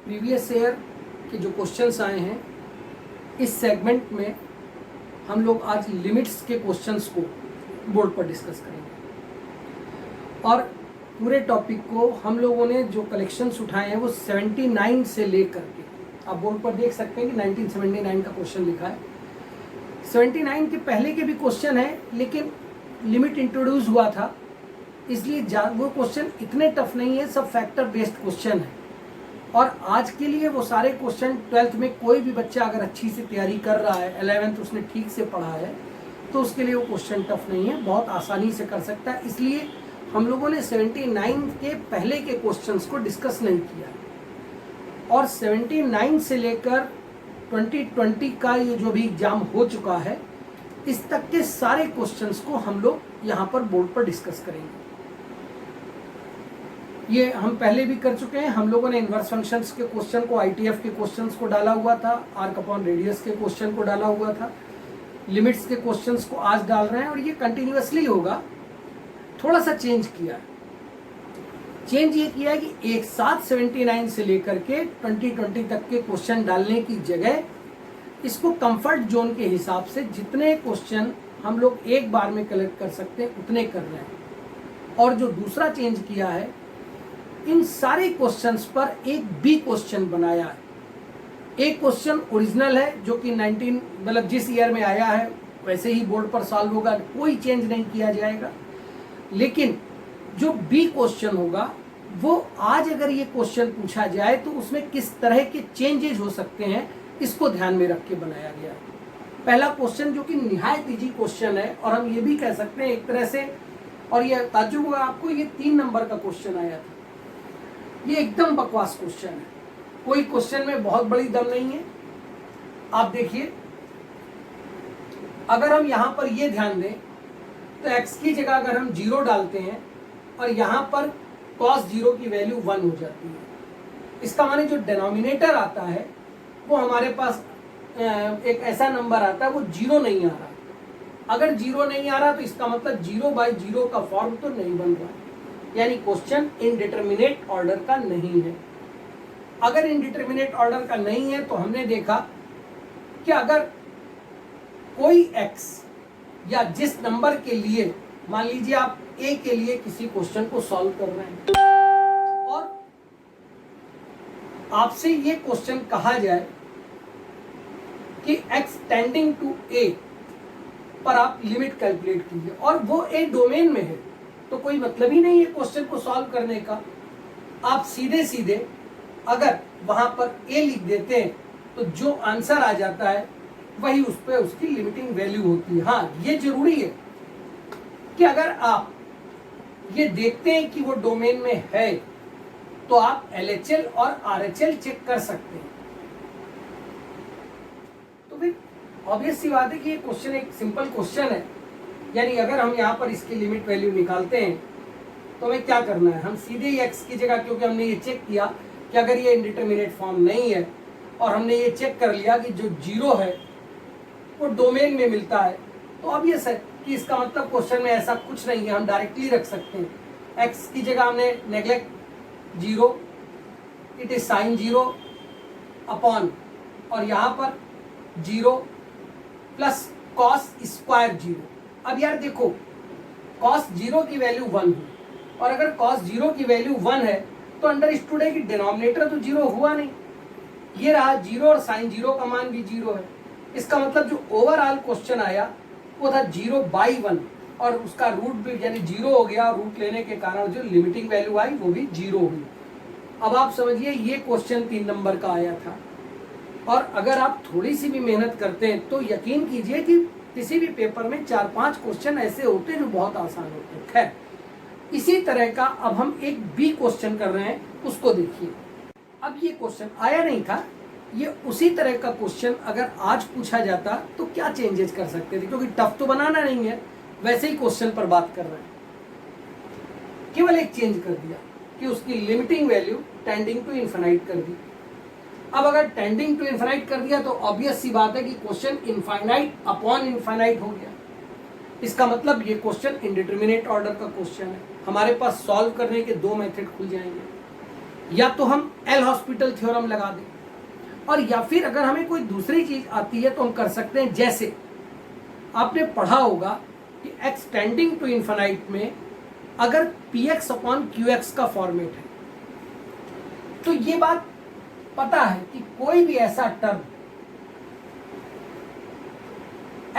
Previous year के जो questions आए हैं इस सेगमेंट में हम लोग आज लिमिट्स के क्वेश्चंस को बोर्ड पर डिस्कस करेंगे और पूरे टॉपिक को हम लोगों ने जो कलेक्शंस उठाए हैं वो 79 से लेकर के, आप बोर्ड पर देख सकते हैं कि 1979 का क्वेश्चन लिखा है। 79 के पहले के भी क्वेश्चन है लेकिन लिमिट इंट्रोड्यूस हुआ था इसलिए वो क्वेश्चन इतने टफ नहीं है, सब फैक्टर बेस्ड क्वेश्चन है। और आज के लिए वो सारे क्वेश्चन 12th में कोई भी बच्चा अगर अच्छी से तैयारी कर रहा है, 11th उसने ठीक से पढ़ा है तो उसके लिए वो क्वेश्चन टफ नहीं है, बहुत आसानी से कर सकता है। इसलिए हम लोगों ने 79 के पहले के क्वेश्चंस को डिस्कस नहीं किया और 79 से लेकर 2020 का ये जो भी एग्जाम हो चुका है इस तक के सारे क्वेश्चंस को हम लोग यहाँ पर बोर्ड पर डिस्कस करेंगे। ये हम पहले भी कर चुके हैं। हम लोगों ने इनवर्स फंक्शंस के क्वेश्चन को, आईटीएफ के क्वेश्चंस को डाला हुआ था, आर्क अपॉन रेडियस के क्वेश्चन को डाला हुआ था, लिमिट्स के क्वेश्चंस को आज डाल रहे हैं और ये कंटिन्यूअसली होगा। थोड़ा सा चेंज किया है, चेंज ये किया है कि एक साथ 79 से लेकर के 2020 तक के क्वेश्चन डालने की जगह इसको कंफर्ट जोन के हिसाब से जितने क्वेश्चन हम लोग एक बार में कलेक्ट कर सकते हैं उतने कर रहे हैं। और जो दूसरा चेंज किया है, इन सारे क्वेश्चंस पर एक बी क्वेश्चन बनाया है। एक क्वेश्चन ओरिजिनल है जो कि 19 मतलब जिस ईयर में आया है वैसे ही बोर्ड पर सॉल्व होगा, कोई चेंज नहीं किया जाएगा। लेकिन जो बी क्वेश्चन होगा वो आज अगर ये क्वेश्चन पूछा जाए तो उसमें किस तरह के चेंजेस हो सकते हैं इसको ध्यान में रख के बनाया गया है। पहला क्वेश्चन जो कि निहायत इजी क्वेश्चन है और हम ये भी कह सकते हैं एक तरह से, और ये ताज्जुब होगा आपको, ये 3 नंबर का क्वेश्चन आया था। ये एकदम बकवास क्वेश्चन है, कोई क्वेश्चन में बहुत बड़ी दम नहीं है। आप देखिए, अगर हम यहां पर ये ध्यान दें तो x की जगह अगर हम 0 डालते हैं और यहां पर cos 0 की वैल्यू 1 हो जाती है, इसका माने जो डिनोमिनेटर आता है वो हमारे पास एक ऐसा नंबर आता है वो 0 नहीं आ रहा। अगर 0 नहीं आ रहा तो इसका मतलब 0/0 का फॉर्म तो नहीं बन रहा, यानी क्वेश्चन इनडिटरमिनेट ऑर्डर का नहीं है। अगर इनडिटरमिनेट ऑर्डर का नहीं है तो हमने देखा कि अगर कोई x या जिस नंबर के लिए, मान लीजिए आप a के लिए किसी क्वेश्चन को सॉल्व कर रहे हैं और आपसे ये क्वेश्चन कहा जाए कि x टेंडिंग टू a पर आप लिमिट कैलकुलेट कीजिए और वो a डोमेन में है तो कोई मतलब ही नहीं है क्वेश्चन को सॉल्व करने का। आप सीधे सीधे अगर वहां पर a लिख देते हैं तो जो आंसर आ जाता है वही उस पर उसकी लिमिटिंग वैल्यू होती है। हाँ, ये जरूरी है कि अगर आप ये देखते हैं कि वो डोमेन में है तो आप LHL और RHL चेक कर सकते हैं। तो फिर ऑब्वियस सी बात है कि ये क्वेश्चन एक सिंपल क्वेश्चन है, यानी अगर हम यहाँ पर इसकी लिमिट वैल्यू निकालते हैं तो हमें क्या करना है, हम सीधे ही x की जगह, क्योंकि हमने ये चेक किया कि अगर ये इंडिटरमिनेट फॉर्म नहीं है और हमने ये चेक कर लिया कि जो 0 है वो डोमेन में मिलता है, तो ऑब्वियस है कि इसका मतलब क्वेश्चन में ऐसा कुछ नहीं है, हम डायरेक्टली रख सकते हैं। x की जगह हमने neglect 0, it is sine 0 upon, और यहाँ पर 0 प्लस कॉस स्क्वायर 0। अब यार देखो, कॉस 0 की वैल्यू 1 है और अगर कॉस 0 की वैल्यू 1 है तो अंडरस्टूड है कि डिनोमिनेटर तो 0 हुआ नहीं, ये रहा 0 और साइन 0 का मान भी 0 है। इसका मतलब जो ओवरऑल क्वेश्चन आया वो था 0/1 और उसका रूट भी यानी 0 हो गया, रूट लेने के कारण जो लिमिटिंग वैल्यू आई वो भी 0 हुई। अब आप समझिए ये क्वेश्चन 3 नंबर का आया था और अगर आप थोड़ी सी भी मेहनत करते हैं तो यकीन कीजिए कि किसी भी पेपर में 4-5 क्वेश्चन ऐसे होते हैं जो बहुत आसान होते हैं। खैर, इसी तरह का अब हम एक बी क्वेश्चन कर रहे हैं, उसको देखिए। अब ये क्वेश्चन आया नहीं था, ये उसी तरह का क्वेश्चन अगर आज पूछा जाता तो क्या चेंजेस कर सकते थे, क्योंकि टफ तो बनाना नहीं है, वैसे ही क्वेश्चन पर बात कर रहे हैं। केवल एक चेंज कर दिया कि उसकी limiting value tending to infinite कर दी। अब अगर टेंडिंग टू इनफाइनाइट कर दिया तो ऑब्वियस सी बात है कि क्वेश्चन इनफाइनाइट अपॉन इनफाइनाइट हो गया। इसका मतलब ये क्वेश्चन इंडिटरमिनेट ऑर्डर का क्वेश्चन है, हमारे पास सॉल्व करने के 2 मेथड खुल जाएंगे। या तो हम एल हॉस्पिटल थ्योरम लगा दें, और या फिर अगर हमें कोई दूसरी चीज आती है तो हम कर सकते हैं, जैसे आपने पढ़ा होगा कि एक्स टेंडिंग टू इन्फिनाइट में अगर P x upon Q x का फॉर्मेट है, तो ये बात पता है कि कोई भी ऐसा term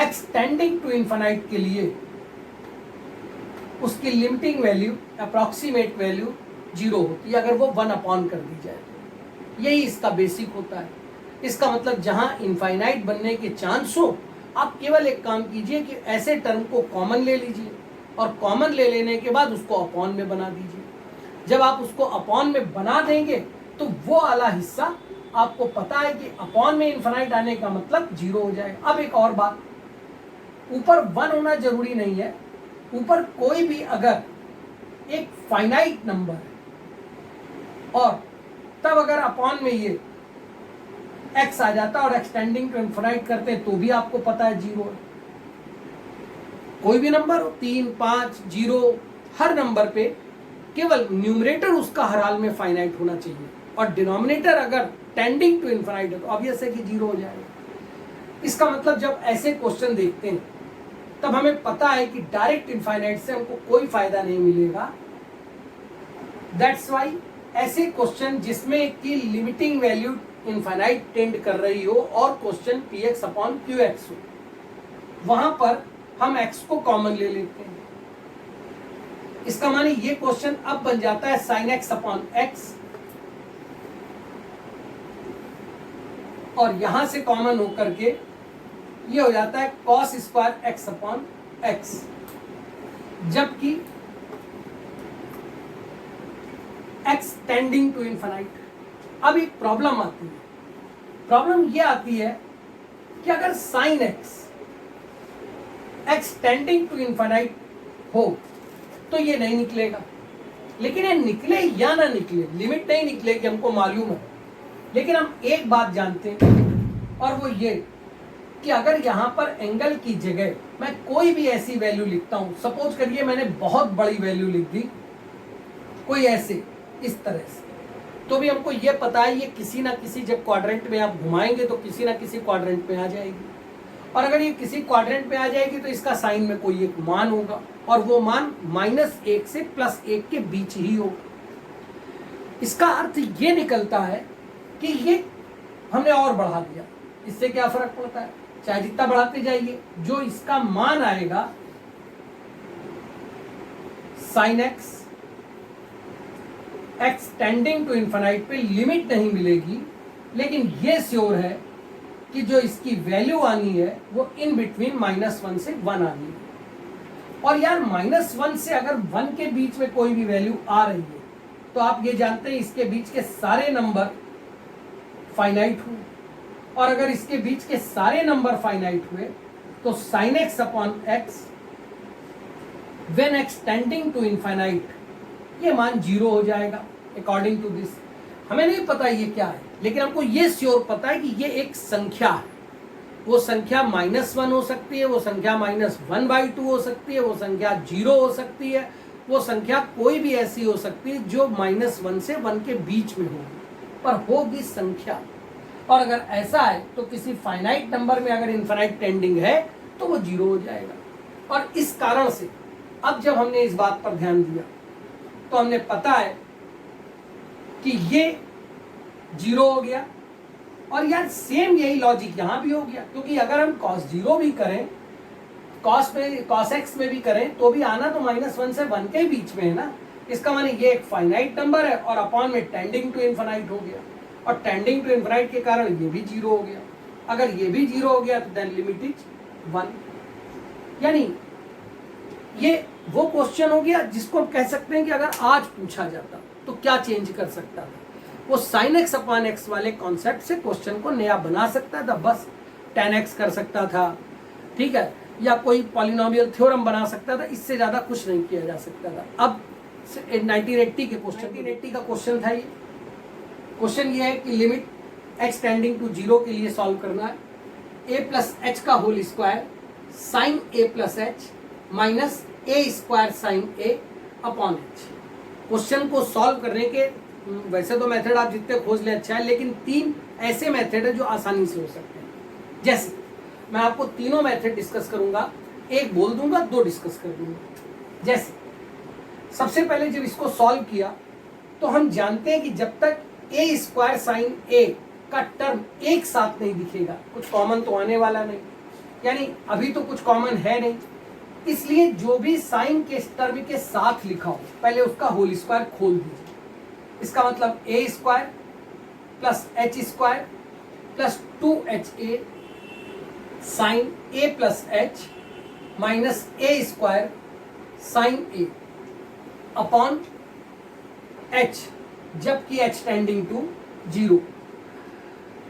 x tending to infinite के लिए उसकी लिमिटिंग वैल्यू, अप्रॉक्सीमेट वैल्यू 0 होती है अगर वो 1 अपॉन कर दी जाए तो। यही इसका बेसिक होता है। इसका मतलब जहां इनफाइनाइट बनने के चांस हो, आप केवल एक काम कीजिए कि ऐसे टर्म को कॉमन ले लीजिए, और कॉमन ले लेने के बाद उसको अपॉन में बना दीजिए। जब आप उसको अपॉन में बना देंगे तो वो वाला हिस्सा आपको पता है कि अपॉन में इनफाइनाइट आने का मतलब 0 हो जाएगा। अब एक और बात, ऊपर 1 होना जरूरी नहीं है। ऊपर कोई भी अगर एक फाइनाइट नंबर है और तब अगर अपॉन में ये x आ जाता और एक्सटेंडिंग टू इनफिनाइट करते तो भी आपको पता है 0 है। कोई भी नंबर हो, 3, 5, 0, हर नंबर पे केवल न्यूमरेटर उसका हर हाल में फाइनाइट होना चाहिए, और डिनोमिनेटर अगर टेंडिंग टू इनफिनाइट है तो ऑब्वियस है कि 0 हो जाएगा। इसका मतलब जब ऐसे क्वेश्चन देखते हैं तब हमें पता है कि डायरेक्ट इनफाइनाइट से हमको कोई फायदा नहीं मिलेगा। दैट्स वाई ऐसे क्वेश्चन जिसमें कि लिमिटिंग वैल्यू इनफाइनाइट टेंड कर रही हो और question P x upon Q x हो, वहां पर हम x को कॉमन ले लेते हैं। इसका माने ये क्वेश्चन अब बन जाता है साइन एक्स अपॉन एक्स, और यहां से कॉमन होकर के ये हो जाता है cos square x upon x. जबकि एक्स टेंडिंग टू इनफिनाइट, अब एक प्रॉब्लम आती है। प्रॉब्लम ये आती है कि अगर sine x x tending to infinite हो तो ये नहीं निकलेगा। लेकिन ये निकले या ना निकले, लिमिट नहीं निकलेगी, हमको मालूम है। लेकिन हम एक बात जानते हैं, और वो ये कि अगर यहां पर एंगल की जगह मैं कोई भी ऐसी वैल्यू लिखता हूं, सपोज करिए मैंने बहुत बड़ी वैल्यू लिख दी कोई ऐसे इस तरह से, तो भी हमको ये पता है ये किसी ना किसी, जब क्वाड्रेंट में आप घुमाएंगे तो किसी ना किसी क्वाड्रेंट में आ जाएगी, और अगर ये किसी क्वाड्रेंट में आ जाएगी तो इसका साइन में कोई एक मान होगा, और वो मान -1 से +1 के बीच ही होगा। इसका अर्थ ये निकलता है कि ये हमने और बढ़ा दिया, इससे क्या फर्क पड़ता है, चाहे जितना बढ़ाते जाइए, जो इसका मान आएगा sine x x tending to infinite पे लिमिट नहीं मिलेगी, लेकिन ये श्योर है कि जो इसकी वैल्यू आनी है वो इन बिटवीन -1 से 1 आनी है। और यार -1 से अगर 1 के बीच में कोई भी वैल्यू आ रही है तो आप ये जानते हैं इसके बीच के सारे नंबर फाइनाइट हुए, और अगर इसके बीच के सारे नंबर फाइनाइट हुए तो sine x upon x when x tending to infinite ये मान 0 हो जाएगा अकॉर्डिंग टू दिस। हमें नहीं पता ये क्या है, लेकिन हमको ये श्योर पता है कि ये एक संख्या है। वो संख्या -1 हो सकती है, वो संख्या -1/2 हो सकती है, वो संख्या 0 हो सकती है, वो संख्या कोई भी ऐसी हो सकती है जो -1 से 1 के बीच में होगी, पर होगी संख्या। और अगर ऐसा है तो किसी फाइनाइट नंबर में अगर इनफिनाइट टेंडिंग है तो वो 0 हो जाएगा। और इस कारण से अब जब हमने इस बात पर ध्यान दिया तो हमने पता है कि ये 0 हो गया, और यार सेम यही लॉजिक यहां भी हो गया, क्योंकि अगर हम cos 0 भी करें, cos x में भी करें तो भी आना तो -1 से 1 के बीच में है ना। इसका माने ये एक फाइनाइट नंबर है और अपॉन में टेंडिंग टू इनफिनाइट हो गया, और टेंडिंग टू इनफिनाइट के कारण ये भी 0 हो गया। अगर ये भी 0 हो गया तो देन लिमिट इज 1। यानी ये वो क्वेश्चन हो गया जिसको हम कह सकते हैं कि अगर आज पूछा जाता तो क्या चेंज कर सकता था, वो साइन एक्स अपॉन एक्स वाले कॉन्सेप्ट से क्वेश्चन को नया बना सकता था, बस tan x कर सकता था, ठीक है, या कोई पॉलिनोमियल थ्योरम बना सकता था, इससे ज्यादा कुछ नहीं किया जा सकता था। अब 1980 के क्वेश्चन, 1980 का क्वेश्चन था ये। क्वेश्चन ये है कि लिमिट x टेंडिंग टू 0 के लिए सॉल्व करना है, a प्लस एच का whole square sine a plus H minus a square sine a upon h। Question को सॉल्व करने के वैसे तो मेथड आप जितने खोज ले अच्छा है, लेकिन 3 ऐसे मेथड है जो आसानी से हो सकते हैं। जैसे मैं आपको तीनों मेथड डिस्कस करूंगा, एक बोल दूंगा, 2 डिस्कस कर दूंगा। जैसे सबसे पहले जब इसको सॉल्व किया तो हम जानते हैं कि जब तक ए स्क्वायर साइन ए का टर्म एक साथ नहीं दिखेगा, कुछ कॉमन तो आने वाला नहीं, यानी अभी तो कुछ कॉमन है नहीं, इसलिए जो भी साइन के टर्म के साथ लिखा हो पहले उसका होल स्क्वायर खोल दीजिए। इसका मतलब A square plus H square plus 2ha sine A plus H minus A square sine A upon h, जबकि h टेंडिंग टू 0।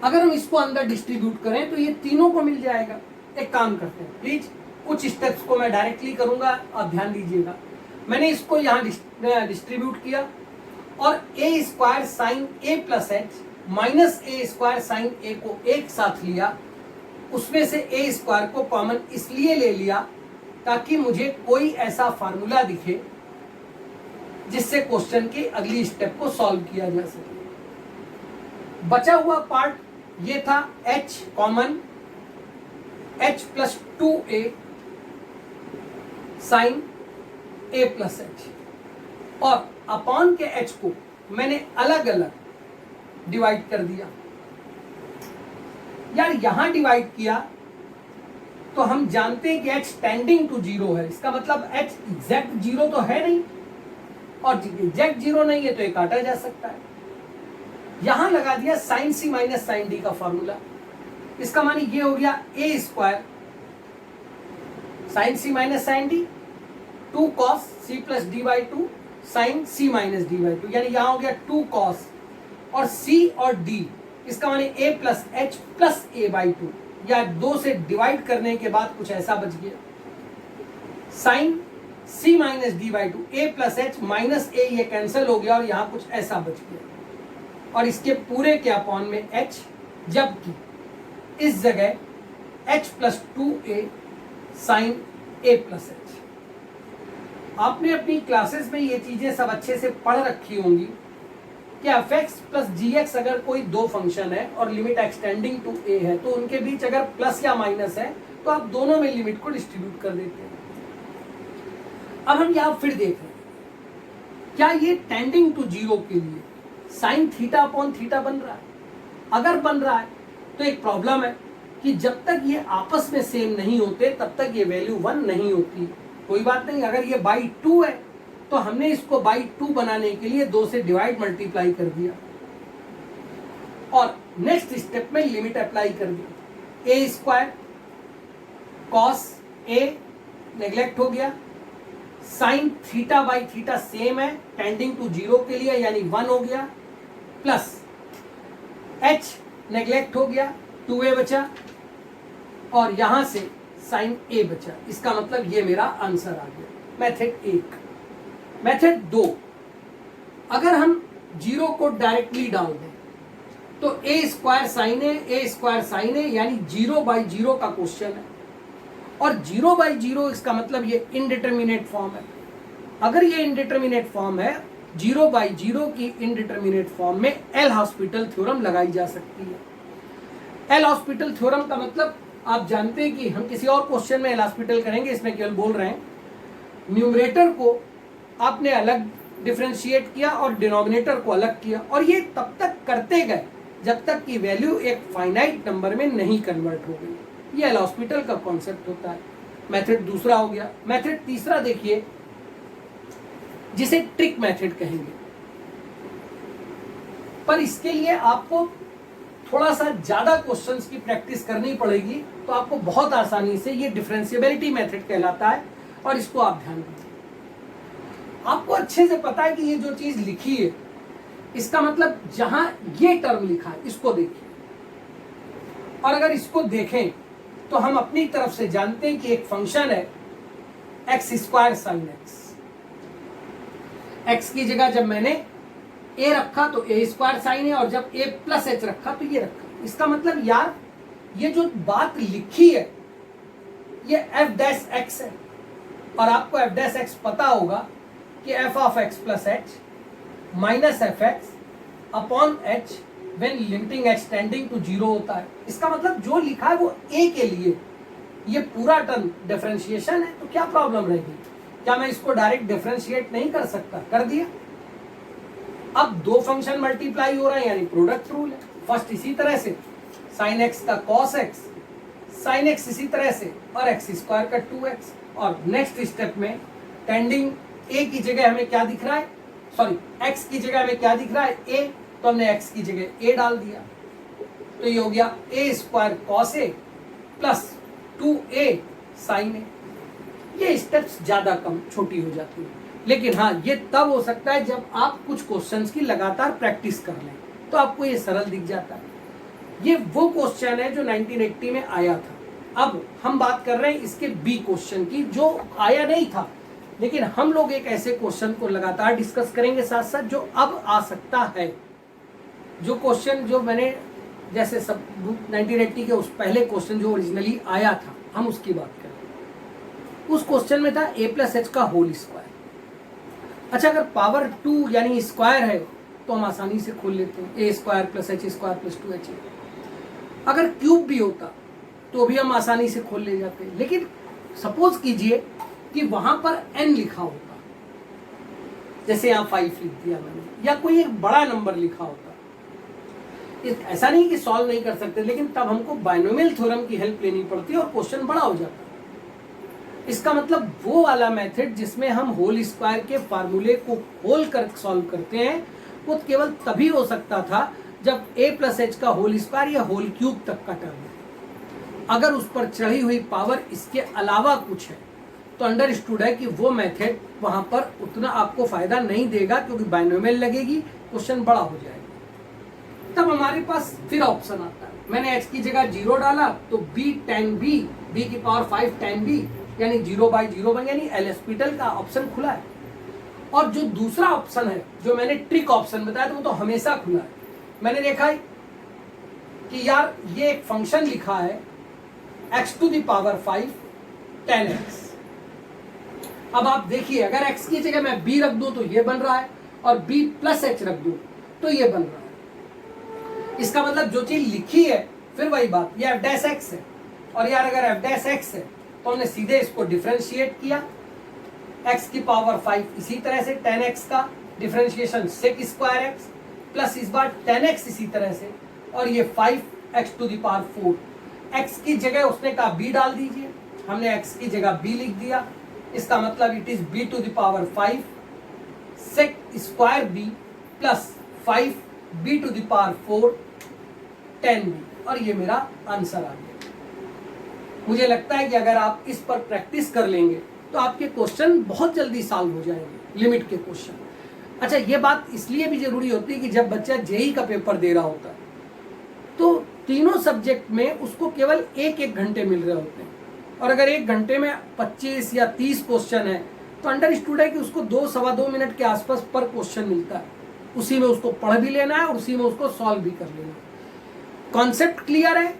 अगर हम इसको अंदर डिस्ट्रीब्यूट करें तो ये तीनों को मिल जाएगा। एक काम करते हैं, प्लीज कुछ स्टेप्स को मैं डायरेक्टली करूंगा, आप ध्यान दीजिएगा। मैंने इसको यहाँ डिस्ट्रीब्यूट किया और ए square sine A plus H minus A square sine ए को एक साथ लिया, उसमें से ए स्क्वायर को कॉमन इसलिए ले लिया ताकि मुझे कोई ऐसा फार्मूला दिखे जिससे क्वेश्चन की अगली स्टेप को सॉल्व किया जा सके। बचा हुआ पार्ट ये था h common, h plus 2a sine a plus h, और अपॉन के h को मैंने अलग अलग डिवाइड कर दिया। यार यहां डिवाइड किया तो हम जानते हैं कि h टेंडिंग टू 0 है, इसका मतलब h एग्जैक्ट 0 तो है नहीं, और एग्जैक्ट 0 नहीं है तो ये काटा जा सकता है। यहां लगा दिया sine C minus sine D का फॉर्मूला, इसका मानी ये हो गया A square sine C minus sine D 2 cos C plus D by 2 sine C minus D by 2, यानी यहां हो गया 2 कॉस और c और d, इसका माने a plus H plus A by 2, या 2 से डिवाइड करने के बाद कुछ ऐसा बच गया sine c minus D by 2, A plus H minus A, ये कैंसिल हो गया और यहां कुछ ऐसा बच गया, और इसके पूरे के अपॉन में h, जबकि इस जगह h plus 2a sine a plus h. आपने अपनी क्लासेस में ये चीजें सब अच्छे से पढ़ रखी होंगी कि fx प्लस gx अगर कोई दो फंक्शन है और लिमिट एक्सटेंडिंग टू a है तो उनके बीच अगर प्लस या माइनस है तो आप दोनों में लिमिट को डिस्ट्रीब्यूट कर देते हैं। अब हम यहां फिर देख रहे हैं, क्या ये टेंडिंग टू 0 के लिए साइन थीटा अपॉन थीटा बन रहा है? अगर बन रहा है तो एक प्रॉब्लम है कि जब तक ये आपस में सेम नहीं होते तब तक ये वैल्यू 1 नहीं होती। कोई बात नहीं, अगर ये बाई 2 है तो हमने इसको बाई 2 बनाने के लिए 2 से डिवाइड मल्टीप्लाई कर दिया और नेक्स्ट स्टेप में लिमिट अप्लाई कर दी। ए स्क्वायर कॉस ए नेग्लेक्ट हो गया, sine theta by theta same है टेंडिंग टू 0 के लिए, यानी 1 हो गया, प्लस h नेग्लेक्ट हो गया, 2a बचा, और यहां से साइन a बचा। इसका मतलब ये मेरा आंसर आ गया, मेथड 1। मेथड 2, अगर हम 0 को डायरेक्टली डाल दें तो a square sine a square sine a, यानी 0 बाई 0 का क्वेश्चन है, और 0 बाई 0 इसका मतलब ये इनडिटर्मिनेट फॉर्म है। अगर ये इनडिटर्मिनेट फॉर्म है, 0 बाई 0 की इनडिटर्मिनेट फॉर्म में एल हॉस्पिटल थ्योरम लगाई जा सकती है। एल हॉस्पिटल थ्योरम का मतलब आप जानते हैं कि हम किसी और क्वेश्चन में एल हॉस्पिटल करेंगे, इसमें केवल बोल रहे हैं न्यूमरेटर को आपने अलग डिफरेंशिएट किया और डिनोमिनेटर को अलग किया, और ये तब तक करते गए जब तक कि वैल्यू एक फाइनाइट नंबर में नहीं कन्वर्ट हो गई। ये एल हॉस्पिटल का कॉन्सेप्ट होता है। मेथड दूसरा हो गया। मेथड तीसरा देखिए, जिसे ट्रिक मेथड कहेंगे, पर इसके लिए आपको थोड़ा सा ज्यादा क्वेश्चंस की प्रैक्टिस करनी पड़ेगी, तो आपको बहुत आसानी से ये डिफरेंशिएबिलिटी मेथड कहलाता है, और इसको आप ध्यान दीजिए। आपको अच्छे से पता है कि ये जो चीज लिखी है इसका मतलब जहां ये टर्म लिखा है इसको देखिए, और अगर इसको देखें तो हम अपनी तरफ से जानते हैं कि एक फंक्शन है x square sine x. X की जगह जब मैंने ए रखा तो ए स्क्वायर साइन है, और जब ए प्लस एच रखा तो ये रखा। इसका मतलब यार ये जो बात लिखी है ये एफ डैश एक्स है, और आपको एफ डैश एक्स पता होगा कि f of x plus H minus f x upon h when limiting x tending to 0 होता है। इसका मतलब जो लिखा है वो ए के लिए, ये पूरा टर्म डिफरेंशिएशन है, तो क्या प्रॉब्लम रहेगी? क्या मैं इसको डायरेक्ट डिफरेंशिएट नहीं कर सकता? कर दिया। अब दो फंक्शन मल्टीप्लाई हो रहे हैं यानी प्रोडक्ट रूल है। फर्स्ट इसी तरह से साइन एक्स का कॉस एक्स, साइन एक्स इसी तरह से, और एक्स स्क्वायर का 2x। और नेक्स्ट स्टेप में टेंडिंग ए की जगह हमें क्या दिख रहा है, सॉरी एक्स की जगह हमें क्या दिख रहा है, ए, तो हमने एक्स की जगह ए डाल दिया, तो ये हो गया A square cos A plus 2a sign ए। ये स्टेप्स ज्यादा कम छोटी हो जाती है, लेकिन हाँ ये तब हो सकता है जब आप कुछ क्वेश्चंस की लगातार प्रैक्टिस कर लें, तो आपको ये सरल दिख जाता है। ये वो क्वेश्चन है जो 1980 में आया था। अब हम बात कर रहे हैं इसके बी क्वेश्चन की, जो आया नहीं था, लेकिन हम लोग एक ऐसे क्वेश्चन को लगातार डिस्कस करेंगे साथ साथ जो अब आ सकता है। जो क्वेश्चन जो मैंने जैसे सब 1980 के उस पहले क्वेश्चन जो ओरिजिनली आया था, हम उसकी बात करें। उस क्वेश्चन में था a प्लस एच का होल स्क्वायर। अच्छा, अगर पावर 2 यानी स्क्वायर है तो हम आसानी से खोल लेते हैं, A square plus H square plus 2h। अगर क्यूब भी होता तो भी हम आसानी से खोल ले जाते, लेकिन सपोज कीजिए कि वहां पर n लिखा होता, जैसे यहाँ 5 लिख दिया मैंने, या कोई एक बड़ा नंबर लिखा होता। ऐसा नहीं कि सॉल्व नहीं कर सकते, लेकिन तब हमको बाइनोमियल थ्योरम की हेल्प लेनी पड़ती है और क्वेश्चन बड़ा हो जाता। इसका मतलब वो वाला मेथड जिसमें हम होल स्क्वायर के फार्मूले को खोल कर सॉल्व करते हैं, वो केवल तभी हो सकता था जब a प्लस एच का होल स्क्वायर या होल क्यूब तक का टर्म है। अगर उस पर चढ़ी हुई पावर इसके अलावा कुछ है तो अंडरस्टूड है कि वो मेथड वहां पर उतना आपको फायदा नहीं देगा, क्योंकि बाइनोमियल लगेगी, क्वेश्चन बड़ा हो जाएगा। तब हमारे पास फिर ऑप्शन आता है, मैंने x की जगह 0 डाला तो b tan b, b की पावर 5 tan b यानी 0/0 बन, यानी एल हॉस्पिटल का ऑप्शन खुला है। और जो दूसरा ऑप्शन है जो मैंने ट्रिक ऑप्शन बताया था, वो तो हमेशा खुला है। मैंने देखा है कि यार ये एक फंक्शन लिखा है x to the power 5 tan x। अब आप देखिए, अगर x की जगह मैं b रख दूं तो ये बन रहा है, और b प्लस h रख दूं तो ये बन रहा है। इसका मतलब जो चीज लिखी है फिर वही बात, ये f डैश x है, और यार अगर f डैश x है तो हमने सीधे इसको डिफरेंशिएट किया, x की पावर 5 इसी तरह से tan x का differentiation sec square x plus इस बार tan x इसी तरह से, और ये 5x to the power 4। x की जगह उसने कहा b डाल दीजिए, हमने x की जगह b लिख दिया। इसका मतलब it is b to the power 5 sec square b plus 5b to the power 4 tan b, और ये मेरा आंसर आ गया। मुझे लगता है कि अगर आप इस पर प्रैक्टिस कर लेंगे तो आपके क्वेश्चन बहुत जल्दी सॉल्व हो जाएंगे, लिमिट के क्वेश्चन। अच्छा, ये बात इसलिए भी जरूरी होती है कि जब बच्चा जेईई का पेपर दे रहा होता है तो तीनों सब्जेक्ट में उसको केवल एक घंटे मिल रहे होते हैं, और अगर एक घंटे में 25 या 30 क्वेश्चन है तो अंडरस्टूड है कि उसको 2-2.25 मिनट के आसपास पर क्वेश्चन मिलता है। उसी में उसको पढ़ भी लेना है और उसी में उसको सॉल्व भी कर लेना है। कॉन्सेप्ट क्लियर है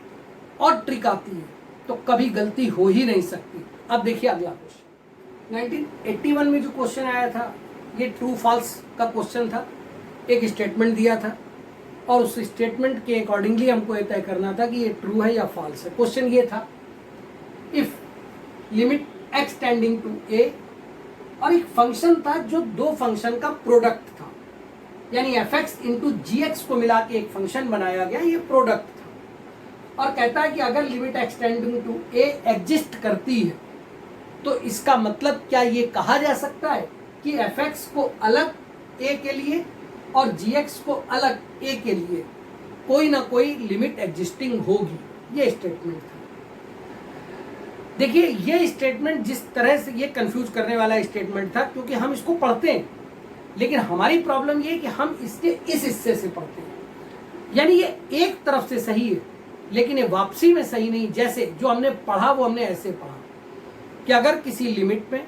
और ट्रिक आती है तो कभी गलती हो ही नहीं सकती। अब देखिए अगला क्वेश्चन, 1981 में जो क्वेश्चन आया था, ये ट्रू फॉल्स का क्वेश्चन था। एक स्टेटमेंट दिया था और उस स्टेटमेंट के अकॉर्डिंगली हमको ये तय करना था कि ये ट्रू है या फॉल्स है। क्वेश्चन ये था, if limit x tending to a, और एक फंक्शन था जो दो फंक्शन का प्रोडक्ट था, यानी fx इंटू gx को मिला के एक फंक्शन बनाया गया, ये प्रोडक्ट था। और कहता है कि अगर limit x tending to a exist करती है तो इसका मतलब क्या ये कहा जा सकता है कि fx को अलग a के लिए और gx को अलग a के लिए कोई ना कोई लिमिट एग्जिस्टिंग होगी। ये स्टेटमेंट था। देखिए, ये स्टेटमेंट जिस तरह से ये कंफ्यूज करने वाला स्टेटमेंट था, क्योंकि हम इसको पढ़ते हैं, लेकिन हमारी प्रॉब्लम ये है कि हम इसके इस हिस्से से पढ़ते हैं, यानी ये एक तरफ से सही है लेकिन ये वापसी में सही नहीं। जैसे जो हमने पढ़ा वो हमने ऐसे पढ़ा कि अगर किसी लिमिट में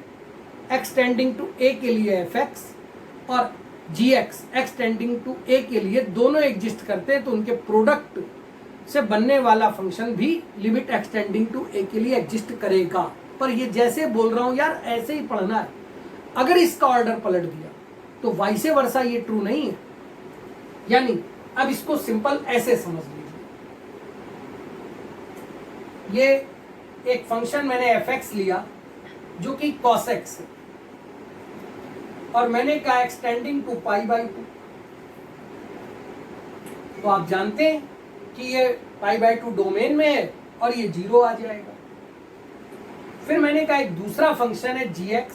x टेंडिंग टू a के लिए fx और gx x tending to a के लिए दोनों एग्जिस्ट करते हैं तो उनके प्रोडक्ट से बनने वाला फंक्शन भी limit x tending to a के लिए एग्जिस्ट करेगा। पर ये जैसे बोल रहा हूं यार, ऐसे ही पढ़ना है। अगर इसका ऑर्डर पलट दिया तो वाइसे वर्सा ये ट्रू नहीं है। यानी अब इसको सिंपल ऐसे समझ लीजिए, ये एक फंक्शन मैंने fx लिया जो कि cos x है, और मैंने कहा एक्सटेंडिंग टू पाई बाई 2, तो आप जानते हैं कि ये पाई बाई 2 डोमेन में है और ये 0 आ जाएगा। फिर मैंने कहा एक दूसरा फंक्शन है gx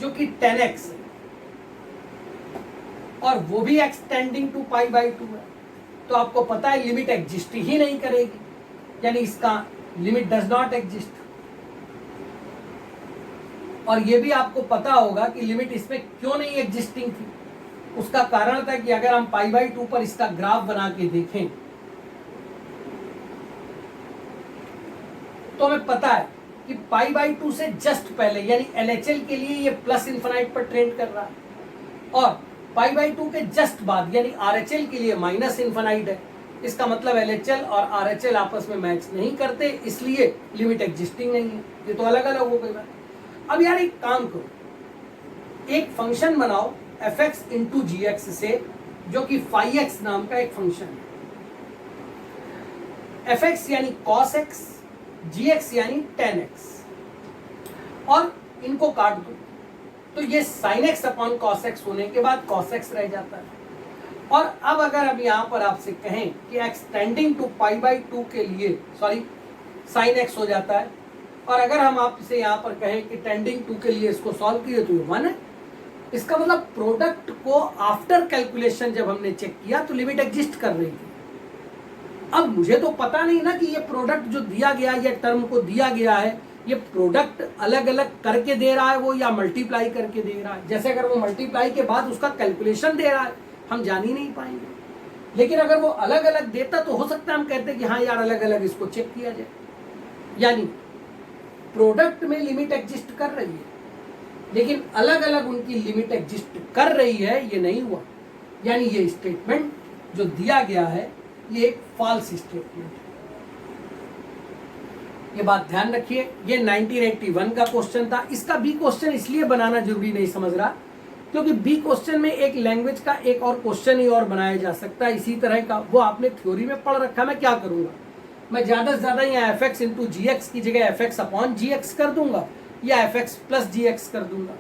जो कि 10x है, और वो भी एक्सटेंडिंग टू पाई बाई 2 है, तो आपको पता है लिमिट एग्जिस्ट ही नहीं करेगी, यानी इसका लिमिट डज नॉट एग्जिस्ट। और ये भी आपको पता होगा कि लिमिट इसमें क्यों नहीं एग्जिस्टिंग थी। उसका कारण था कि अगर हम पाई बाई 2 पर इसका ग्राफ बना के देखें तो हमें पता है कि पाई बाई 2 से जस्ट पहले यानी LHL के लिए ये प्लस इन्फिनाइट पर ट्रेंड कर रहा है, और पाई बाई 2 के जस्ट बाद यानी RHL के लिए माइनस इन्फिनाइट है। इसका मतलब LHL और RHL आपस में मैच नहीं करते, इसलिए लिमिट एग्जिस्टिंग नहीं है। ये तो अलग अलग हो गई बात। अब यार एक काम करो, एक फंक्शन बनाओ fx इंटू gx से, जो कि phi x नाम का एक फंक्शन है। fx यानी cos x, gx यानी tan x, और इनको काट दो तो ये sin x upon cos x होने के बाद cos x रह जाता है। और अब अगर हम यहाँ पर आपसे कहें कि एक्सटेंडिंग टू पाई बाई 2 के लिए sin x हो जाता है, और अगर हम आपसे यहाँ पर कहें कि टेंडिंग 2 के लिए इसको सॉल्व किए तो ये 1 है। इसका मतलब प्रोडक्ट को आफ्टर कैलकुलेशन जब हमने चेक किया तो लिमिट एग्जिस्ट कर रही थी। अब मुझे तो पता नहीं ना कि ये प्रोडक्ट जो दिया गया है, ये टर्म को दिया गया है, ये प्रोडक्ट अलग अलग करके दे रहा है वो या मल्टीप्लाई करके दे रहा है। जैसे अगर वो मल्टीप्लाई के बाद उसका कैलकुलेशन दे रहा है हम जान ही नहीं पाएंगे, लेकिन अगर वो अलग अलग देता तो हो सकता है हम कहते कि हाँ यार अलग अलग इसको चेक किया जाए। यानी प्रोडक्ट में लिमिट एग्जिस्ट कर रही है, लेकिन अलग अलग उनकी लिमिट एग्जिस्ट कर रही है ये नहीं हुआ। यानी ये स्टेटमेंट जो दिया गया है ये एक फॉल्स स्टेटमेंट है। ये बात ध्यान रखिए। ये 1981 का क्वेश्चन था। इसका बी क्वेश्चन इसलिए बनाना जरूरी नहीं समझ रहा क्योंकि बी क्वेश्चन में एक लैंग्वेज का एक और क्वेश्चन ही और बनाया जा सकता है इसी तरह का, वो आपने थ्योरी में पढ़ रखा। मैं क्या करूंगा, मैं ज्यादा से ज्यादा यहाँ fx इंटू gx की जगह fx अपॉन gx कर दूंगा या fx प्लस gx कर दूंगा,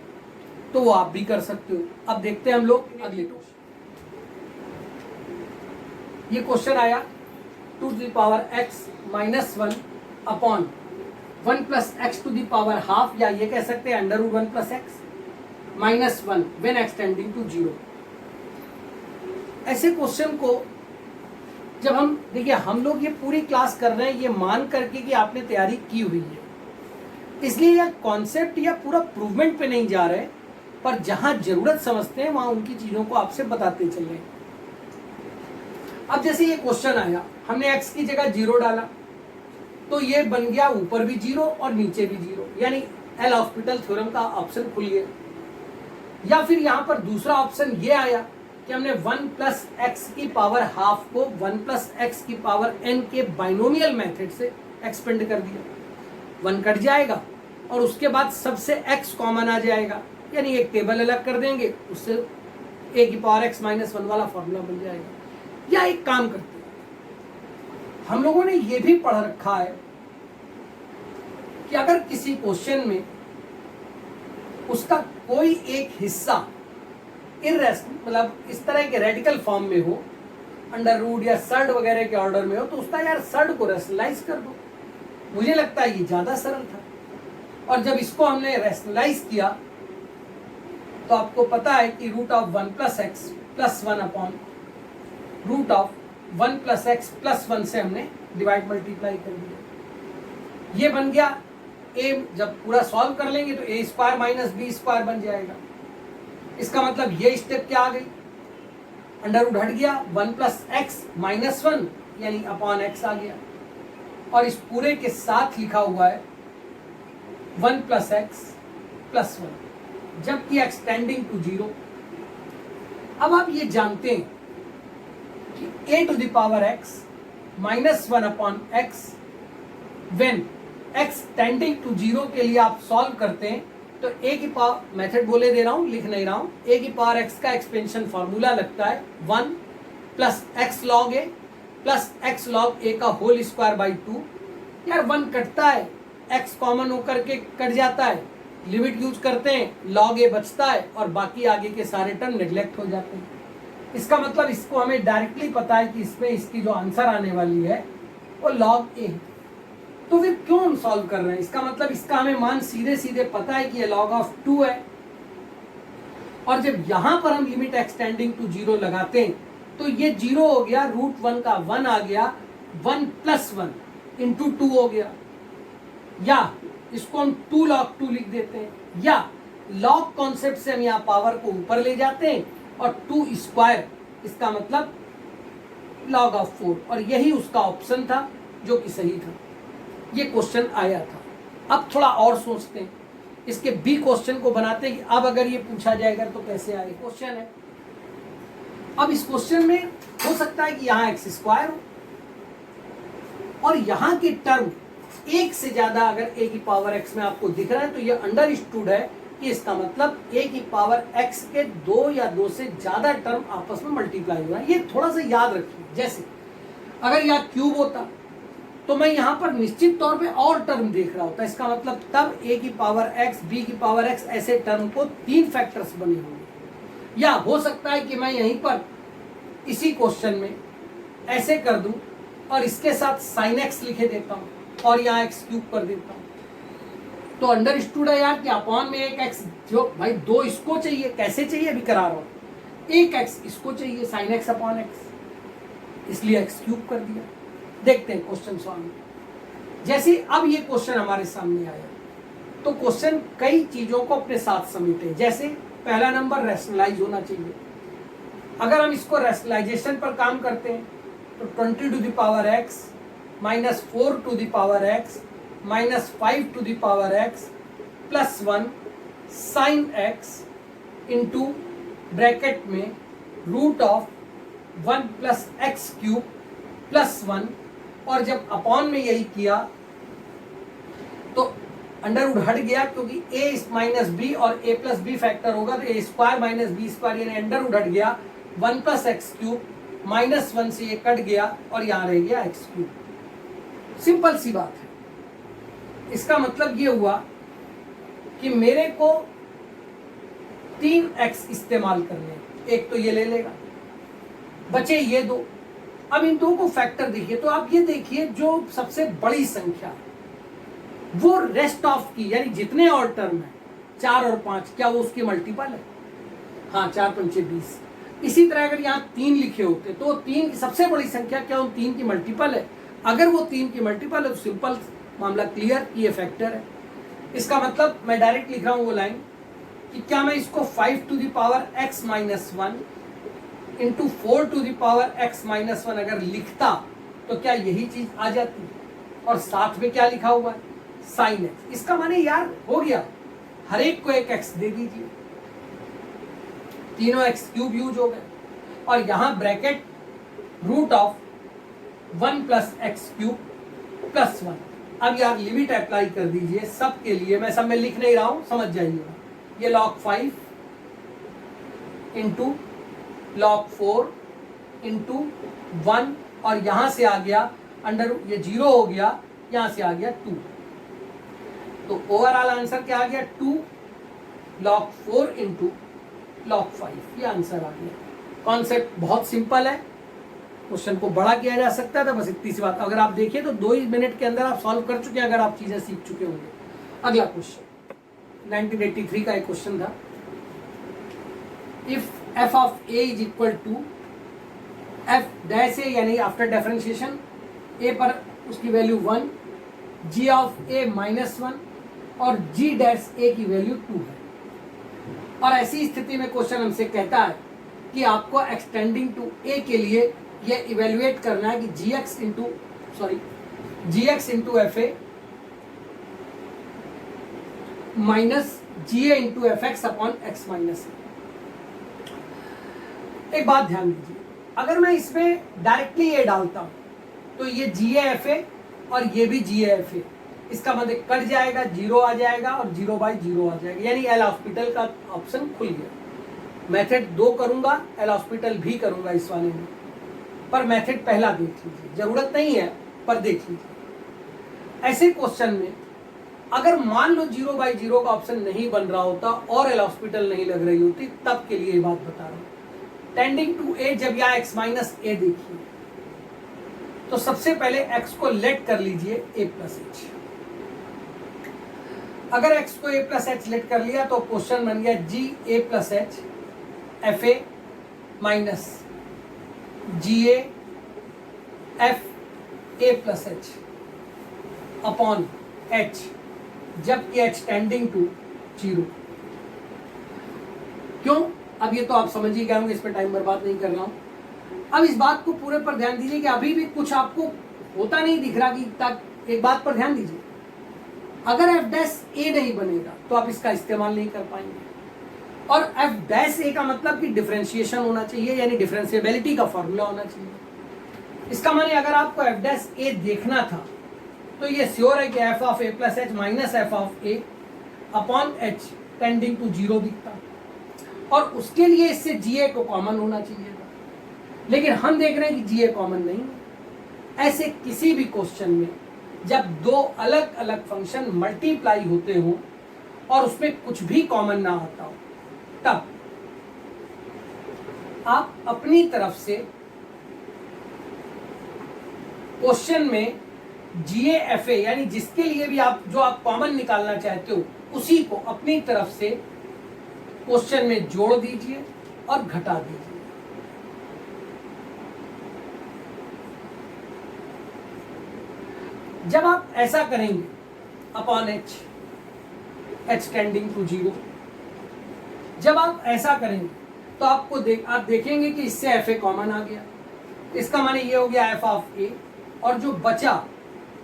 तो वो आप भी कर सकते हो। अब देखते हैं हम लोग अगले क्वेश्चन। ये क्वेश्चन आया 2 to the power x minus 1 upon 1 plus x to the power half, या ये कह सकते हैं under root 1 plus x minus 1 when x tending to 0। ऐसे क्वेश्चन को जब हम देखिए, हम लोग ये पूरी क्लास कर रहे हैं ये मान करके कि आपने तैयारी की हुई है, इसलिए यह कॉन्सेप्ट या पूरा प्रूवमेंट पे नहीं जा रहे, पर जहां जरूरत समझते हैं वहां उनकी चीजों को आपसे बताते चल रहे हैं। अब जैसे ये क्वेश्चन आया, हमने x की जगह 0 डाला तो ये बन गया ऊपर भी 0 और नीचे भी 0, यानी एल हॉस्पिटल थ्योरम का ऑप्शन खुल गया। या फिर यहां पर दूसरा ऑप्शन ये आया कि हमने 1 प्लस एक्स की पावर हाफ को 1 प्लस एक्स की पावर n के बाइनोमियल मेथड से एक्सपेंड कर दिया। 1 कट जाएगा और उसके बाद सबसे x कॉमन आ जाएगा, यानी एक टेबल अलग कर देंगे, उससे a की पावर x माइनस 1 वाला फॉर्मूला बन जाएगा। या एक काम करते हैं, हम लोगों ने ये भी पढ़ रखा है कि अगर किसी क्वेश्चन में उसका कोई एक हिस्सा मतलब इस तरह के रेडिकल फॉर्म में हो, अंडर रूट या सर्ड वगैरह के ऑर्डर में हो, तो उसका यार सर्ड को रैशनलाइज कर दो। मुझे लगता है ये ज्यादा सरल था। और जब इसको हमने रैशनलाइज किया तो आपको पता है कि root of 1 plus x plus 1 upon root of 1 plus x plus 1 से हमने डिवाइड मल्टीप्लाई कर दिया। ये बन गया a, जब पूरा सॉल्व कर लेंगे तो a square minus b square बन जाएगा। इसका मतलब ये स्टेप क्या आ गई, अंडर रूट हट गया, 1 प्लस एक्स माइनस 1 यानी अपॉन एक्स आ गया, और इस पूरे के साथ लिखा हुआ है 1 प्लस एक्स प्लस 1, जबकि एक्सटेंडिंग टू 0। अब आप ये जानते हैं कि a to the power x minus 1 upon x when x tending to 0 के लिए आप सॉल्व करते हैं तो a की पावर, मेथड बोले दे रहा हूं, लिख नहीं रहा हूं, a की पावर x का एक्सपेंशन फॉर्मूला लगता है 1 प्लस एक्स लॉग ए प्लस एक्स लॉग ए का होल स्क्वायर बाई 2। यार 1 कटता है, एक्स कॉमन होकर के कट जाता है, लिमिट यूज करते हैं, लॉग ए बचता है और बाकी आगे के सारे टर्म नेग्लेक्ट हो जाते हैं। इसका मतलब इसको हमें डायरेक्टली पता है कि इसमें इसकी जो आंसर आने वाली है वो लॉग ए है। तो फिर क्यों हम सॉल्व कर रहे हैं? इसका मतलब इसका हमें मान सीधे सीधे पता है कि ये log ऑफ 2 है, और जब यहां पर हम लिमिट एक्सटेंडिंग टू 0 लगाते हैं तो ये 0 हो गया, रूट 1 का 1 आ गया, 1 प्लस 1 इंटू 2 हो गया, या इसको हम 2 log 2 लिख देते हैं, या log कॉन्सेप्ट से हम यहाँ पावर को ऊपर ले जाते हैं और 2 स्क्वायर, इसका मतलब log ऑफ 4, और यही उसका ऑप्शन था जो कि सही था। ये क्वेश्चन आया था। अब थोड़ा और सोचते हैं, इसके बी क्वेश्चन को बनाते हैं कि अब अगर ये पूछा जाएगा तो कैसे आए। क्वेश्चन है, अब इस क्वेश्चन में हो सकता है कि यहाँ एक्स स्क्वायर हो और यहाँ की टर्म एक से ज्यादा अगर ए की पावर एक्स में आपको दिख रहा है तो ये अंडरस्टूड है कि इसका मतलब ए की पावर एक्स के 2 या 2 से ज्यादा टर्म आपस में मल्टीप्लाई हुआ है। ये थोड़ा सा याद रखिए, जैसे अगर यहाँ क्यूब होता तो मैं यहाँ पर निश्चित तौर पे और टर्म देख रहा होता, इसका मतलब तब a की पावर x, b की पावर x ऐसे टर्म को 3 फैक्टर्स बने होंगे। या हो सकता है कि मैं यहीं पर इसी क्वेश्चन में ऐसे कर दूं और इसके साथ sin x लिखे देता हूं और यहाँ x क्यूब कर देता हूं। तो अंडरस्टूड है यार कि अपॉन में एक x, जो भाई 2 इसको चाहिए, कैसे चाहिए अभी करा रहा हूं, एक x इसको चाहिए sin x अपॉन x, इसलिए x क्यूब कर दिया। देखते हैं क्वेश्चन सॉल्व। जैसे अब ये क्वेश्चन हमारे सामने आया तो क्वेश्चन कई चीजों को अपने साथ समेटे। जैसे पहला नंबर रैशनलाइज होना चाहिए। अगर हम इसको रैशनलाइजेशन पर काम करते हैं तो 20 to the power x minus 4 to the power x minus 5 to the power x plus 1 sine x into bracket में root of 1 plus x cube plus 1, और जब अपॉन में यही किया तो अंडरवुड हट गया क्योंकि a माइनस बी और a प्लस बी फैक्टर होगा तो a square minus b square, यानी अंडरवुड हट गया, 1 प्लस एक्स क्यूब माइनस 1 से ये कट गया और यहाँ रह गया एक्स क्यूब। सिंपल सी बात है। इसका मतलब ये हुआ कि मेरे को 3x इस्तेमाल करने, एक तो ये ले लेगा, बचे ये 2। अब इन 2 को फैक्टर देखिए तो आप ये देखिए जो सबसे बड़ी संख्या वो रेस्ट ऑफ की, यानी जितने और टर्म है 4 और 5, क्या वो उसके मल्टीपल है? हाँ, 4 पंचे 20। इसी तरह अगर यहाँ 3 लिखे होते तो 3 की सबसे बड़ी संख्या क्या उन 3 की मल्टीपल है? अगर वो 3 की मल्टीपल है तो सिंपल मामला क्लियर, ये फैक्टर है। इसका मतलब मैं डायरेक्ट लिख रहा हूँ वो लाइन कि क्या मैं इसको 5 to the power x minus 1 into 4 to the power x minus 1 अगर लिखता तो क्या यही चीज आ जाती? और साथ में क्या लिखा हुआ है? Sine x। इसका माने यार हो गया, हर एक को एक x दे दीजिए, तीनों x क्यूब यूज हो गए, और यहां bracket root of 1 plus x cube plus 1। अब यार लिमिट अप्लाई कर दीजिए सब के लिए, मैं सब में लिख नहीं रहा हूं, समझ जाइएगा। ये log 5 इंटू log 4 इंटू 1, और यहां से आ गया अंडर, ये 0 हो गया, यहां से आ गया 2। तो ओवरऑल आंसर क्या आ गया? 2 log 4 इंटू log 5, ये आंसर आ गया। कॉन्सेप्ट बहुत सिंपल है, क्वेश्चन को बड़ा किया जा सकता था, बस इतनी सी बात। अगर आप देखिए तो 2 ही मिनट के अंदर आप सॉल्व कर चुके हैं, अगर आप चीजें सीख चुके होंगे। अगला क्वेश्चन 1983 का एक क्वेश्चन था। If f of a is equal to f dash a, यानी आफ्टर डिफरेंशिएशन a पर उसकी value 1, g of a minus 1 और g डैश a की वैल्यू 2 है, और ऐसी स्थिति में क्वेश्चन हमसे कहता है कि आपको एक्सटेंडिंग टू a के लिए ये इवेल्युएट करना है कि gx into f A minus ji a into f x upon x minus. एक बात ध्यान दीजिए, अगर मैं इसमें डायरेक्टली ये डालता हूं तो ये जी ए एफ ए और ये भी जी ए एफ ए, इसका मतलब कट जाएगा, 0 आ जाएगा और 0/0 आ जाएगा, यानी एल हॉस्पिटल का ऑप्शन खुल गया। मेथड 2 करूंगा, एल हॉस्पिटल भी करूंगा इस वाले में। पर मेथड पहला देख लीजिए, जरूरत नहीं है पर देख लीजिए। ऐसे क्वेश्चन में अगर मान लो 0/0 का ऑप्शन नहीं बन रहा होता और एल हॉस्पिटल नहीं लग रही होती, तब के लिए ये बात बता रहा हूं। टेंडिंग टू ए जब यहाँ x माइनस ए देखिए, तो सबसे पहले x को लेट कर लीजिए a प्लस एच। अगर x को a प्लस एच लेट कर लिया तो क्वेश्चन बन गया G A plus H F A minus G F A plus H upon H, जबकि h टेंडिंग टू 0। क्यों? अब ये तो आप समझ ही गए होंगे, इस पर टाइम बर्बाद नहीं कर रहा हूं। अब इस बात को पूरे पर ध्यान दीजिए कि अभी भी कुछ आपको होता नहीं दिख रहा कि एक बात पर ध्यान दीजिए, अगर f डैश a नहीं बनेगा तो आप इसका इस्तेमाल नहीं कर पाएंगे, और f डैश a का मतलब कि डिफरेंशिएशन होना चाहिए, यानी डिफरेंशिएबिलिटी का फॉर्मूला होना चाहिए। इसका माने अगर आपको f डैश a देखना था तो ये श्योर है कि f of a plus H minus f of a upon h tending to 0 दिखता, और उसके लिए इससे GA को कॉमन होना चाहिए था, लेकिन हम देख रहे हैं कि GA कॉमन नहीं है। ऐसे किसी भी क्वेश्चन में जब दो अलग अलग फंक्शन मल्टीप्लाई होते हो और उसमें कुछ भी कॉमन ना आता हो, तब आप अपनी तरफ से क्वेश्चन में GAFA यानी जिसके लिए भी आप जो आप कॉमन निकालना चाहते हो उसी को अपनी तरफ से क्वेश्चन में जोड़ दीजिए और घटा दीजिए। जब आप ऐसा करेंगे अपॉन h टेंडिंग टू 0, जब आप ऐसा करेंगे तो आप देखेंगे कि इससे fa कॉमन आ गया, इसका माने ये हो गया f ऑफ a, और जो बचा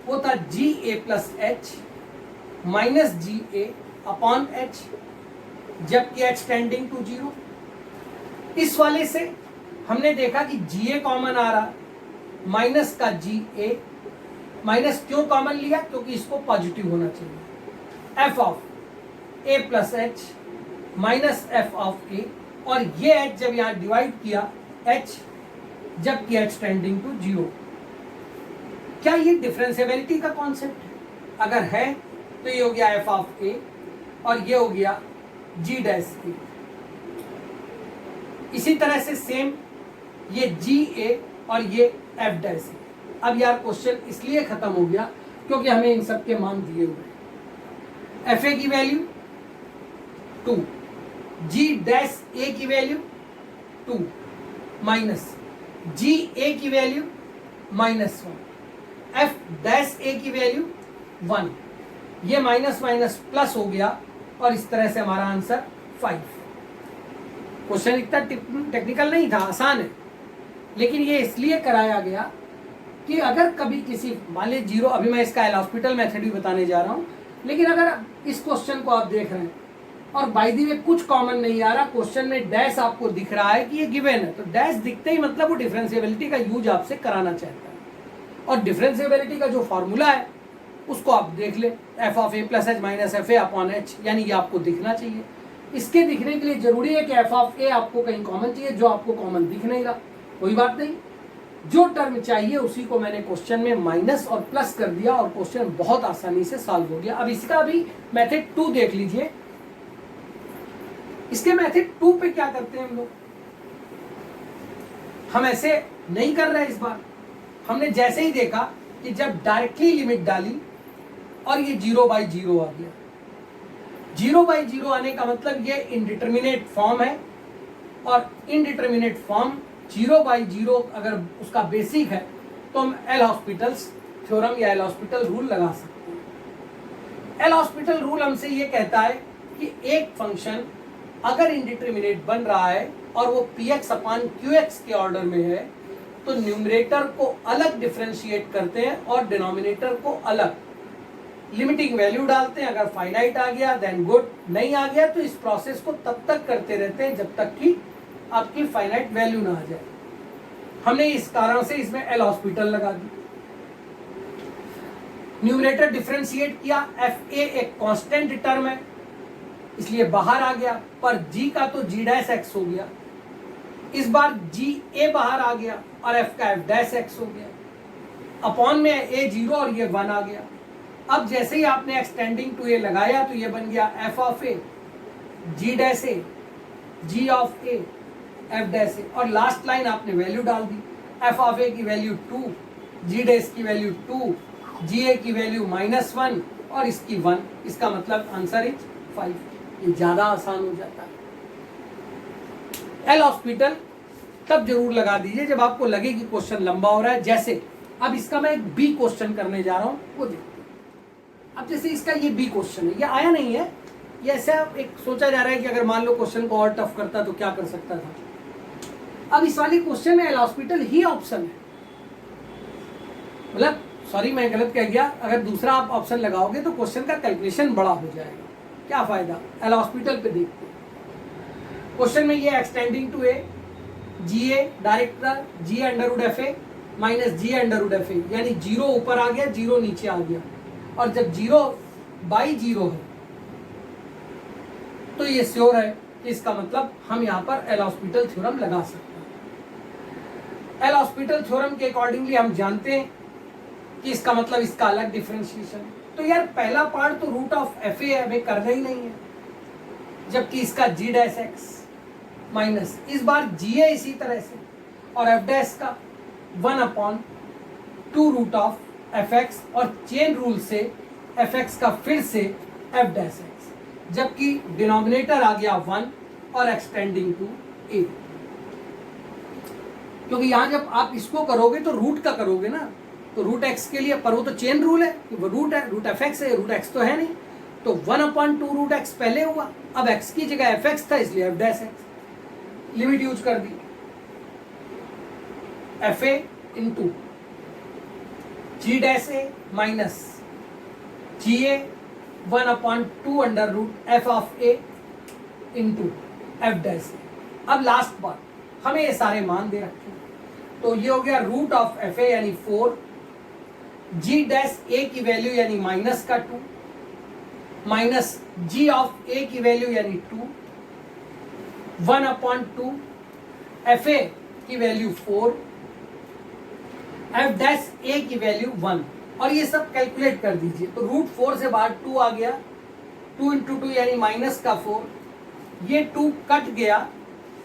वो था GA plus H minus GA upon h, जबकि h टेंडिंग टू 0। इस वाले से हमने देखा कि GA कॉमन आ रहा, माइनस का GA, माइनस क्यों कॉमन लिया? क्योंकि इसको पॉजिटिव होना चाहिए। f of a plus H minus f of a, और ये h जब यहां डिवाइड किया h, जबकि h टेंडिंग टू 0। क्या ये डिफरेंशिएबिलिटी का कॉन्सेप्ट है? अगर है तो ये हो गया f ऑफ a और ये हो गया g डैश a। इसी तरह से सेम ये GA और ये f डैश a। अब यार क्वेश्चन इसलिए खत्म हो गया क्योंकि हमें इन सब के मान दिए हुए हैं। FA की वैल्यू 2, G डैश A की वैल्यू 2 माइनस GA की value minus 1, F dash A की वैल्यू 1। ये माइनस माइनस प्लस हो गया और इस तरह से हमारा आंसर 5। क्वेश्चन इतना टेक्निकल नहीं था, आसान है, लेकिन ये इसलिए कराया गया कि अगर कभी किसी मान लीजिए 0, अभी मैं इसका एल हॉस्पिटल मेथड भी बताने जा रहा हूं, लेकिन अगर इस क्वेश्चन को आप देख रहे हैं और बाय द वे कुछ कॉमन नहीं आ रहा, क्वेश्चन में डैश आपको दिख रहा है कि ये गिवन है, तो डैश दिखते ही मतलब वो डिफरेंशिएबिलिटी का यूज आपसे कराना चाहता है, और डिफरेंशिएबिलिटी का जो फॉर्मूला है उसको आप देख ले, f of a plus H minus F A upon H, यानी ये आपको दिखना चाहिए। इसके दिखने के लिए जरूरी है कि f ऑफ a आपको कहीं कॉमन चाहिए, जो आपको कॉमन दिख नहीं रहा, कोई बात नहीं, जो टर्म चाहिए उसी को मैंने क्वेश्चन में माइनस और प्लस कर दिया और क्वेश्चन बहुत आसानी से सॉल्व हो गया। अब इसका भी मेथड 2 देख लीजिए। इसके मेथड 2 पे क्या करते हैं हम लोग, हम ऐसे नहीं कर रहे इस बार। हमने जैसे ही देखा कि जब डायरेक्टली लिमिट डाली और ये 0/0 आ गया, 0/0 आने का मतलब ये इनडिटर्मिनेट फॉर्म है, और इनडिटर्मिनेट फॉर्म 0/0 अगर उसका बेसिक है तो हम एल हॉस्पिटल्स थ्योरम या एल हॉस्पिटल रूल लगा सकते हैं। एल हॉस्पिटल रूल हमसे ये कहता है कि एक फंक्शन अगर इंडिटरमिनेट बन रहा है और वो px अपान qx के ऑर्डर में है तो न्यूमरेटर को अलग डिफरेंशिएट करते हैं और डिनोमिनेटर को अलग, लिमिटिंग वैल्यू डालते हैं। अगर फाइनाइट आ गया देन गुड, नहीं आ गया तो इस प्रोसेस को तब तक करते रहते हैं जब तक कि आपकी फाइनाइट वैल्यू ना आ जाए। हमने इस कारण से इसमें एल हॉस्पिटल लगा दी। न्यूमरेटर डिफरेंशिएट किया, एफ ए एक कांस्टेंट टर्म है इसलिए बाहर आ गया, पर जी का तो जी डैश एक्स हो गया, इस बार जी ए बाहर आ गया और एफ का एफ डैश एक्स हो गया, अपॉन में ए जीरो और ये 1 आ गया। अब जैसे ही आपने एक्सटेंडिंग टू ए लगाया तो ये बन गया F of A G dash A G of A F dash A, और लास्ट लाइन आपने वैल्यू डाल दी, एफ ऑफ ए की वैल्यू 2, जी डैश की वैल्यू 2, जी ए की वैल्यू -1 और इसकी 1। इसका मतलब आंसर इज 5। ये ज्यादा आसान हो जाता है। एल हॉस्पिटल तब जरूर लगा दीजिए जब आपको लगे कि क्वेश्चन लंबा हो रहा है। जैसे अब इसका मैं एक बी क्वेश्चन करने जा रहा हूं, वो देखते हैं। अब जैसे इसका ये बी क्वेश्चन है, ये आया नहीं है, ये ऐसा एक सोचा जा रहा है कि अगर मान लो क्वेश्चन को और टफ करता तो क्या कर सकता था। अब इस वाले क्वेश्चन में एल हॉस्पिटल ही ऑप्शन है, मतलब सॉरी मैं गलत कह गया, अगर दूसरा आप ऑप्शन लगाओगे तो क्वेश्चन का कैलकुलेशन बड़ा हो जाएगा, क्या फायदा। एल हॉस्पिटल पे देखते हैं। क्वेश्चन में ये x tending to a g a direct g under root f A minus g under root f a, यानी 0 ऊपर आ गया 0 नीचे आ गया, और जब 0 बाई 0 है तो ये श्योर है कि इसका मतलब हम यहाँ पर एल हॉस्पिटल थ्योरम लगा सकते हैं। एल हॉस्पिटल थ्योरम के अकॉर्डिंगली हम जानते हैं कि इसका मतलब इसका अलग डिफरेंशिएशन। तो यार पहला पार्ट तो रूट ऑफ एफ ए हमें करना ही नहीं है, जबकि इसका जी डैश एक्स माइनस इस बार जी ए इसी तरह से, और एफ डैश का 1/2 रूट ऑफ एफ एक्स, और चेन रूल से एफ एक्स का फिर से एफ डैश एक्स, जबकि डिनोमिनेटर आ गया 1 और एक्सटेंडिंग टू ए। क्योंकि यहां जब आप इसको करोगे तो रूट का करोगे ना, तो रूट एक्स के लिए, पर वो तो चेन रूल है, वो रूट है, रूट एफ एक्स है, रूट एक्स तो है नहीं, तो 1/2 रूट एक्स पहले हुआ, अब एक्स की जगह एफ एक्स था इसलिए F dash X. Limit use कर दी, F A into G dash A minus ji A 1/2 under root F of A into F dash A. अब लास्ट बार हमें ये सारे मान दे रखे, तो ये हो गया रूट ऑफ एफ ए यानी 4, जी डैश ए की वैल्यू यानी माइनस का 2, माइनस जी ऑफ ए की वैल्यू यानी 2, 1/2 एफ ए की वैल्यू 4, एफ डैश ए की वैल्यू 1, और ये सब कैलकुलेट कर दीजिए। तो रूट 4 से बाहर 2 आ गया, 2 इंटू 2 यानी माइनस का 4, ये 2 कट गया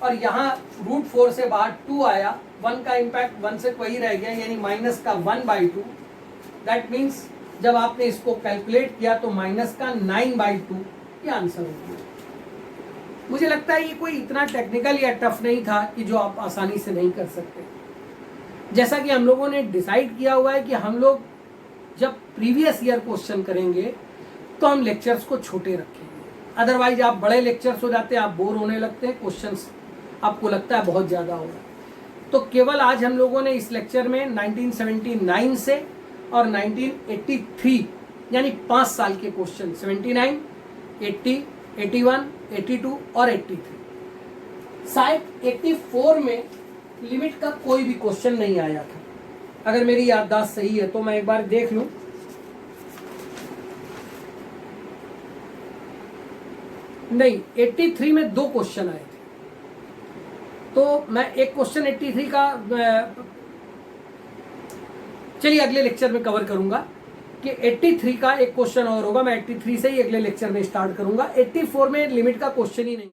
और यहाँ रूट 4 से बाहर 2 आया, 1 का इम्पैक्ट 1 से वही रह गया यानी माइनस का 1/2। दैट मीन्स जब आपने इसको कैलकुलेट किया तो माइनस का 9/2 ये आंसर हो गया। मुझे लगता है ये कोई इतना टेक्निकल या टफ नहीं था कि जो आप आसानी से नहीं कर सकते। जैसा कि हम लोगों ने डिसाइड किया हुआ है कि हम लोग जब प्रीवियस ईयर क्वेश्चन करेंगे तो हम लेक्चर्स को छोटे रखेंगे, अदरवाइज आप बड़े लेक्चर्स हो जाते हैं, आप बोर होने लगते हैं, क्वेश्चंस आपको लगता है बहुत ज़्यादा होगा। तो केवल आज हम लोगों ने इस लेक्चर में 1979 से और 1983 यानी 5 साल के क्वेश्चन 79, 80, 81, 82 और 83, शायद 84 में लिमिट का कोई भी क्वेश्चन नहीं आया था, अगर मेरी याददाश्त सही है तो मैं एक बार देख लूं। नहीं, 83 में 2 क्वेश्चन आए थे, तो मैं एक क्वेश्चन 83 का चलिए अगले लेक्चर में कवर करूंगा कि 83 का एक क्वेश्चन और होगा, मैं 83 से ही अगले लेक्चर में स्टार्ट करूंगा। 84 में लिमिट का क्वेश्चन ही नहीं।